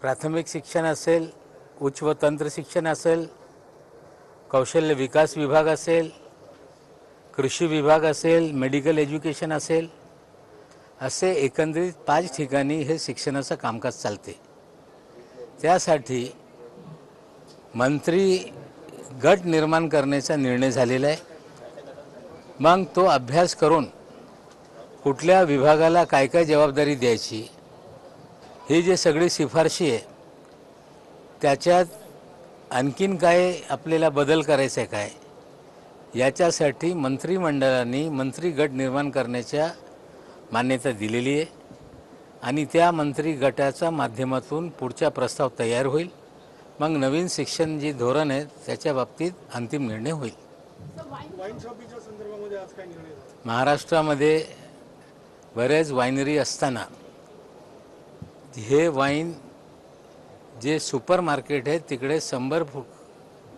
प्राथमिक शिक्षण असेल, उच्च व तंत्र शिक्षण असेल, कौशल्य विकास विभाग असेल, कृषी विभाग असेल, मेडिकल एज्युकेशन असेल, असे एकंदरीत 5 ठिकाणी हे शिक्षणाचं कामकाज चालते। त्यासाठी मंत्री गट निर्माण करण्याचा निर्णय झालेला आहे। मग तो अभ्यास करून कुठल्या विभागाला काय काय जबाबदारी द्यायची हे जे सगळी शिफारशी आहे त्याच्यात आणखीन काय आपल्याला बदल करायचा आहे काय याच्यासाठी मंत्रिमंडळाने मंत्री गट निर्माण करण्याच्या मान्यता दिलेली आहे आणि त्या मंत्री गटाच्या माध्यमातून पुढचा प्रस्ताव तयार होईल। मग नवीन शिक्षण जे धोरण आहे त्याच्या बाबतीत अंतिम निर्णय होईल। महाराष्ट्रामध्ये बरेच वायनरी असताना हे वाईन जे सुपर मार्केट आहे तिकडे 100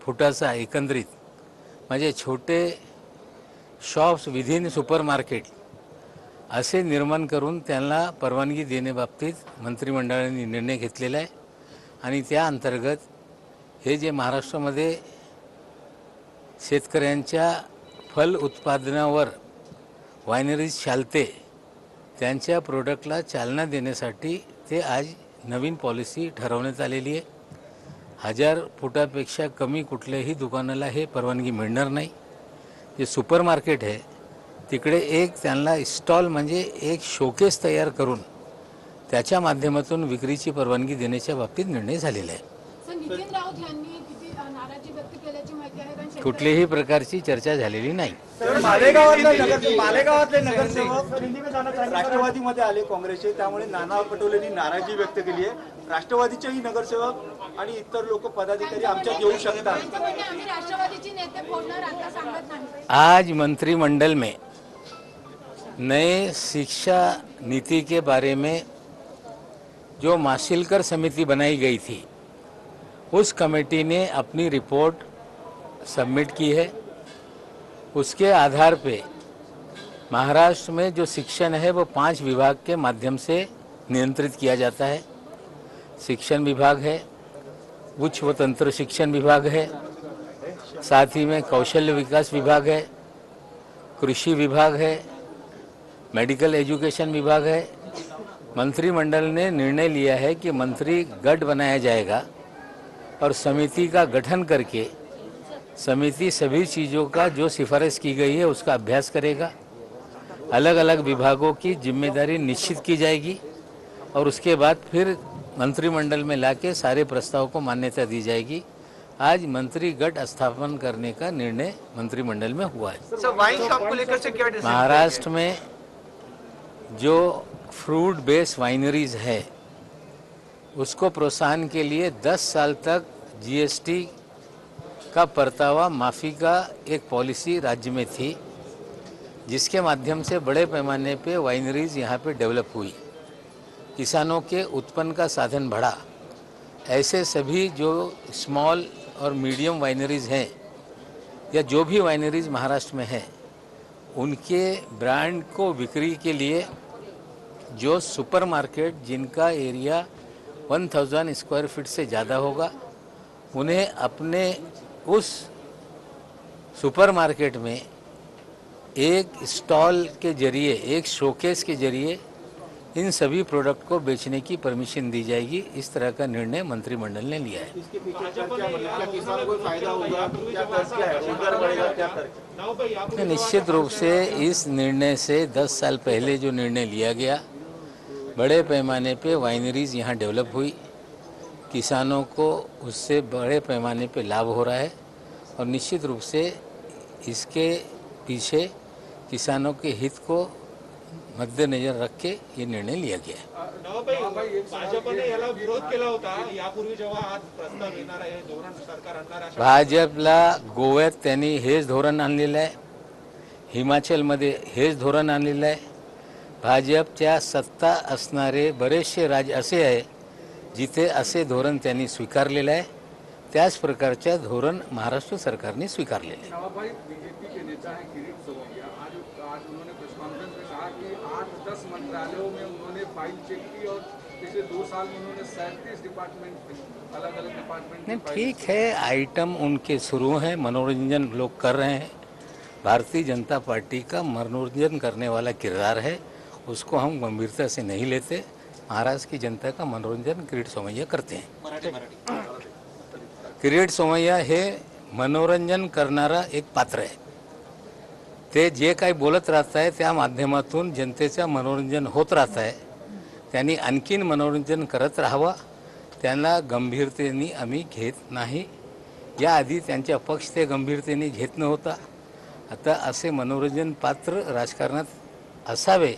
फुटाचा एकंदरीत म्हणजे छोटे शॉप्स विदिन सुपर मार्केट असे निर्माण करून त्यांना परवानगी देण्याबाबतीत मंत्रिमंडळाने निर्णय घेतलेला आहे आणि त्या अंतर्गत हे जे महाराष्ट्रामध्ये शेतकऱ्यांच्या फल उत्पादनावर वायनरीज चालते त्यांच्या प्रोडक्टला चालना देण्यासाठी ते आज नवीन पॉलिसी ठरवण्यात आलेली आहे। 1000 फुटापेक्षा कमी कुठल्याही दुकानाला हे परवानगी मिळणार नाही। जे सुपर मार्केट आहे तिकडे एक त्यांना स्टॉल म्हणजे एक शोकेस तयार करून त्याच्या माध्यमातून विक्रीची परवानगी देण्याच्या बाबतीत निर्णय झालेला आहे। कुठल्याही प्रकारची चर्चा झालेली नाही। मालेगावातले नगरसेवक राष्ट्रवादीमध्ये आले काँग्रेसचे, त्यामुळे नाना पटोलेंनी नाराजी व्यक्त केली आहे। राष्ट्रवादीचेही नगरसेवक आणि इतर लोक पदाधिकारी आमच्यात येऊ शकतात। आज मंत्रिमंडल में नए शिक्षा नीति के बारे में जो माशिलकर समिति बनाई गई थी उस कमेटी ने अपनी रिपोर्ट सबमिट की है। उसके आधार पे महाराष्ट्र में जो शिक्षण है वो 5 विभाग के माध्यम से नियंत्रित किया जाता है। शिक्षण विभाग है, उच्च व तंत्र शिक्षण विभाग है, साथ ही में कौशल्य विकास विभाग है, कृषि विभाग है, मेडिकल एजुकेशन विभाग है। मंत्रिमंडल ने निर्णय लिया है कि मंत्री गठ बनाया जाएगा और समिति का गठन करके समिति सभी चीज़ों का जो सिफारिश की गई है उसका अभ्यास करेगा। अलग अलग विभागों की जिम्मेदारी निश्चित की जाएगी और उसके बाद फिर मंत्रिमंडल में लाके सारे प्रस्ताव को मान्यता दी जाएगी। आज मंत्री गट स्थापन करने का निर्णय मंत्रिमंडल में हुआ है। वाइन शॉप को लेकर से क्या महाराष्ट्र में जो फ्रूट बेस्ड वाइनरीज है उसको प्रोत्साहन के लिए 10 साल तक जीएसटी का परतावा माफ़ी का एक पॉलिसी राज्य में थी, जिसके माध्यम से बड़े पैमाने पे वाइनरीज यहाँ पे डेवलप हुई, किसानों के उत्पन्न का साधन बढ़ा। ऐसे सभी जो स्मॉल और मीडियम वाइनरीज हैं या जो भी वाइनरीज महाराष्ट्र में हैं उनके ब्रांड को बिक्री के लिए जो सुपर मार्केट जिनका एरिया 1000 स्क्वायर फीट से ज़्यादा होगा उन्हें अपने उस सुपर मार्केट में एक स्टॉल के जरिए, एक शोकेस के जरिए इन सभी प्रोडक्ट को बेचने की परमिशन दी जाएगी। इस तरह का निर्णय मंत्रिमंडल ने लिया है। इसके पीछे क्या किसानों को फायदा होगा, क्या तर्क है, रोजगार बढ़ेगा, क्या तर्क? निश्चित रूप से इस निर्णय से 10 साल पहले जो निर्णय लिया गया, बड़े पैमाने पे वाइनरीज यहाँ डेवलप हुई, किसानों को उससे बड़े पैमाने पे लाभ हो रहा है और निश्चित रूप से इसके पीछे किसानों के हित को मद्देनजर रख के ये निर्णय लिया गया है। भाजपने याला विरोध केला होता यापूर्वी जेव्हा आज प्रस्ताव येणार आहे धोरण सरकार आणणार आहे। भाजपला गोव्यात त्यांनी हेच धोरण आणलेलं आहे, हिमाचलमध्ये हेच धोरण आणलेलं आहे। भाजपच्या सत्ता असणारे बरेचसे राज्य असे आहे जिथे असे धोरण त्यांनी स्वीकारलेलं आहे। त्याच प्रकारचे धोरण महाराष्ट्र सरकारने स्वीकारलेले आहे। बीजेपी के नेता हैं किरीट सोमैया, आज उन्होंने प्रेस कॉन्फ्रेंस में कहा कि 8-10 मंत्रालयों में उन्होंने फाइल चेक की और पिछले 2 साल में उन्होंने 37 डिपार्टमेंट, अलग अलग डिपार्टमेंट नहीं, ठीक है, आइटम उनके शुरू हैं, मनोरंजन लोग कर रहे हैं। भारतीय जनता पार्टी का मनोरंजन करने वाला किरदार है, उसको हम गंभीरता से नहीं लेते। महाराष्ट्र की जनता का मनोरंजन किरीट सोमय्या करते हैं। किरीट सोमय्या हे मनोरंजन करणारा एक पात्र आहे। ते जे काही बोलत राहत आहे त्या माध्यमातून जनतेचं मनोरंजन होत राहत आहे। त्यांनी आणखीन मनोरंजन करत राहावं, त्यांना गंभीरतेने आम्ही घेत नाही। याआधी त्यांच्या पक्ष ते गंभीरतेने घेत नव्हता। आता असे मनोरंजन पात्र राजकारणात असावे,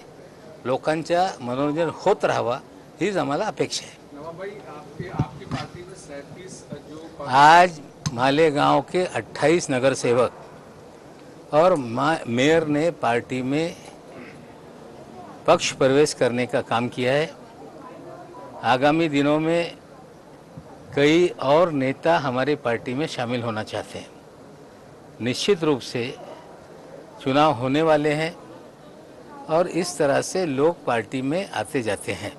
लोकांच्या मनोरंजन होत राहावा, हीच आम्हाला अपेक्षा आहे। नवाब भाई, आपकी पार्टी में 37 जो आज मालेगांव के 28 नगर सेवक और मेयर ने पार्टी में पक्ष प्रवेश करने का काम किया है। आगामी दिनों में कई और नेता हमारी पार्टी में शामिल होना चाहते हैं। निश्चित रूप से चुनाव होने वाले हैं और इस तरह से लोग पार्टी में आते जाते हैं।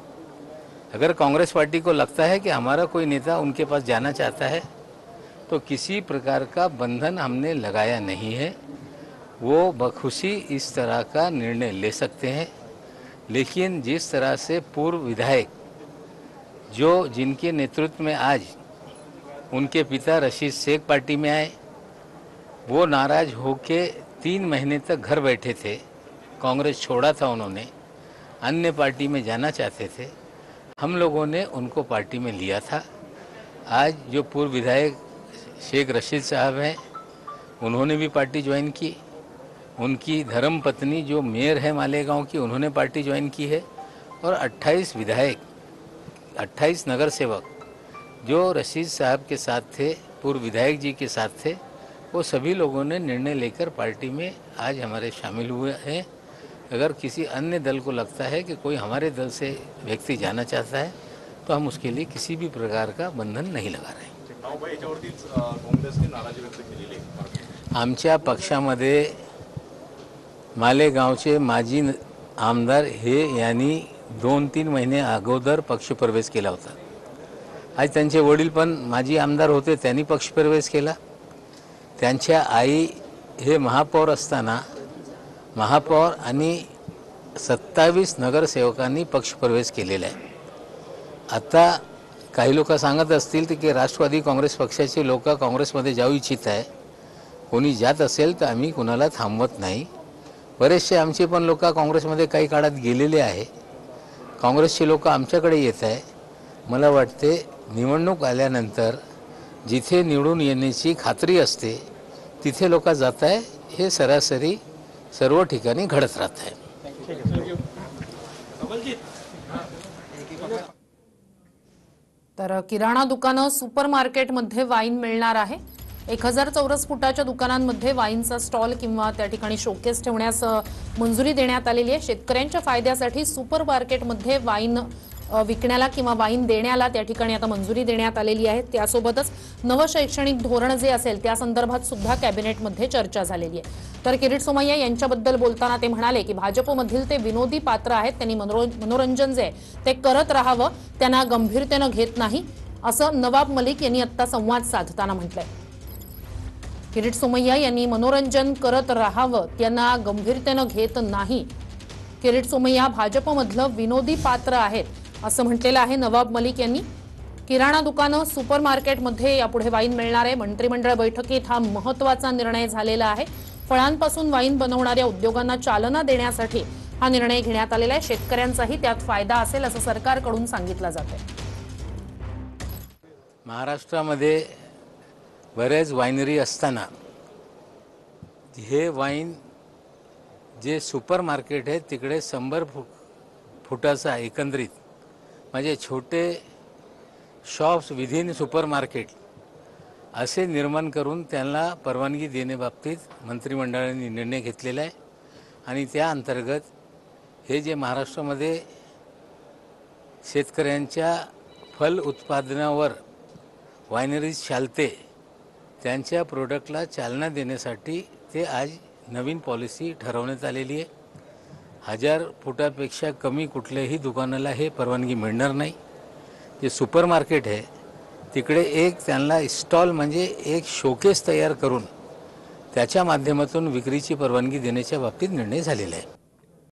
अगर कांग्रेस पार्टी को लगता है कि हमारा कोई नेता उनके पास जाना चाहता है तो किसी प्रकार का बंधन हमने लगाया नहीं है। वो बखुशी इस तरह का निर्णय ले सकते हैं, लेकिन जिस तरह से पूर्व विधायक जो जिनके नेतृत्व में आज उनके पिता रशीद शेख पार्टी में आए, वो नाराज होके 3 महीने तक घर बैठे थे। कांग्रेस छोड़ा था उन्होंने, अन्य पार्टी में जाना चाहते थे। हम लोगों ने उनको पार्टी में लिया था। आज जो पूर्व विधायक शेख रशीद साहब हैं, उन्होंने भी पार्टी ज्वाइन की। उनकी धर्मपत्नी जो मेयर है मालेगांव की, उन्होंने पार्टी ज्वाइन की है। और 28 विधायक, 28 नगर सेवक जो रशीद साहब के साथ थे, पूर्व विधायक जी के साथ थे, वो सभी लोगों ने निर्णय लेकर पार्टी में आज हमारे शामिल हुए हैं। अगर किसी अन्य दल को लगता है कि कोई हमारे दल से व्यक्ति जाना चाहता है तो हम उसके लिए किसी भी प्रकार का बंधन नहीं लगा रहे हैं। काँग्रेसने नाराजी व्यक्त केलेली आहे। आमच्या पक्षामध्ये मालेगावचे माजी आमदार हे यांनी 2-3 महिने अगोदर पक्षप्रवेश केला होता। आज त्यांचे वडील पण माजी आमदार होते, त्यांनी पक्षप्रवेश केला। त्यांच्या आई हे महापौर असताना महापौर आणि 27 नगरसेवकांनी पक्षप्रवेश केलेला आहे। आता काही लोक सांगत असतील की राष्ट्रवादी काँग्रेस पक्षाचे लोक काँग्रेसमध्ये जाऊ इच्छित आहे। कोणी जात असेल तर आम्ही कुणाला थांबवत नाही। बरेचसे आमचे पण लोक काँग्रेसमध्ये काही काळात गेलेले आहे। काँग्रेसचे लोक आमच्याकडे येत आहे। मला वाटते निवडणूक आल्यानंतर जिथे निवडून येण्याची खात्री असते तिथे लोक जात आहे। हे सरासरी सर्व ठिकाणी घडत राहत आहे। तर किराणा दुकानं, सुपरमार्केटमध्ये वाईन मिळणार आहे। 1000 चौरस फुटाच्या दुकानांमध्ये वाईनचा स्टॉल किंवा त्या ठिकाणी शोकेस ठेवण्यास मंजुरी देण्यात आलेली आहे। शेतकऱ्यांच्या फायद्यासाठी सुपरमार्केटमध्ये वाईन विकण्याला किंवा वाईन देण्याला त्या ठिकाणी आता मंजुरी देण्यात आलेली आहे। त्यासोबतच नवं शैक्षणिक धोरण जे असेल त्या संदर्भात सुद्धा कॅबिनेटमध्ये चर्चा झालेली आहे। तर किरीट सोमय्या यांच्याबद्दल बोलताना ते म्हणाले की भाजपमधील ते विनोदी पात्र आहेत, त्यांनी मनोरंजन जे ते करत राहावं, त्यांना गंभीरतेने घेत नाही, असं नवाब मलिक यांनी आता संवाद साधताना म्हटलंय। किरीट सोमय्या यांनी मनोरंजन करत राहावं, त्यांना गंभीरतेने घेत नाही। किरीट सोमय्या भाजपमधलं विनोदी पात्र आहेत असं म्हटलेलं आहे नवाब मलिक यांनी। किराणा दुकानं, सुपरमार्केटमध्ये यापुढे वाईन मिळणार आहे। मंत्रिमंडळ बैठकीत हा महत्त्वाचा निर्णय झालेला आहे। फळांपासून वाईन बनवणाऱ्या उद्योगांना चालना देण्यासाठी हा निर्णय घेण्यात आलेला आहे। शेतकऱ्यांचाही त्यात फायदा असेल असं सरकारकडून सांगितलं जातंय। महाराष्ट्रामध्ये बरेच वाइनरी असताना हे वाईन जे सुपरमार्केट आहे तिकडे 100 फुटाचा एकंदरीत म्हणजे छोटे शॉप्स विदिन सुपरमार्केट असे निर्माण करून त्यांना परवानगी देण्याबाबतीत मंत्रिमंडळाने निर्णय घेतलेला आहे। आणि त्या अंतर्गत हे जे महाराष्ट्रामध्ये शेतकऱ्यांच्या फल उत्पादनावर वायनरीज चालते त्यांच्या प्रोडक्टला चालना देण्यासाठी ते आज नवीन पॉलिसी ठरवण्यात आलेली आहे। 1000 फुटापेक्षा कमी कुठल्याही दुकानाला हे परवानगी मिळणार नाही. जे सुपर मार्केट आहे तिकडे एक त्यांना स्टॉल म्हणजे एक शोकेस तयार करून त्याच्या माध्यमातून विक्रीची परवानगी देण्याच्या बाबतीत निर्णय झालेला आहे.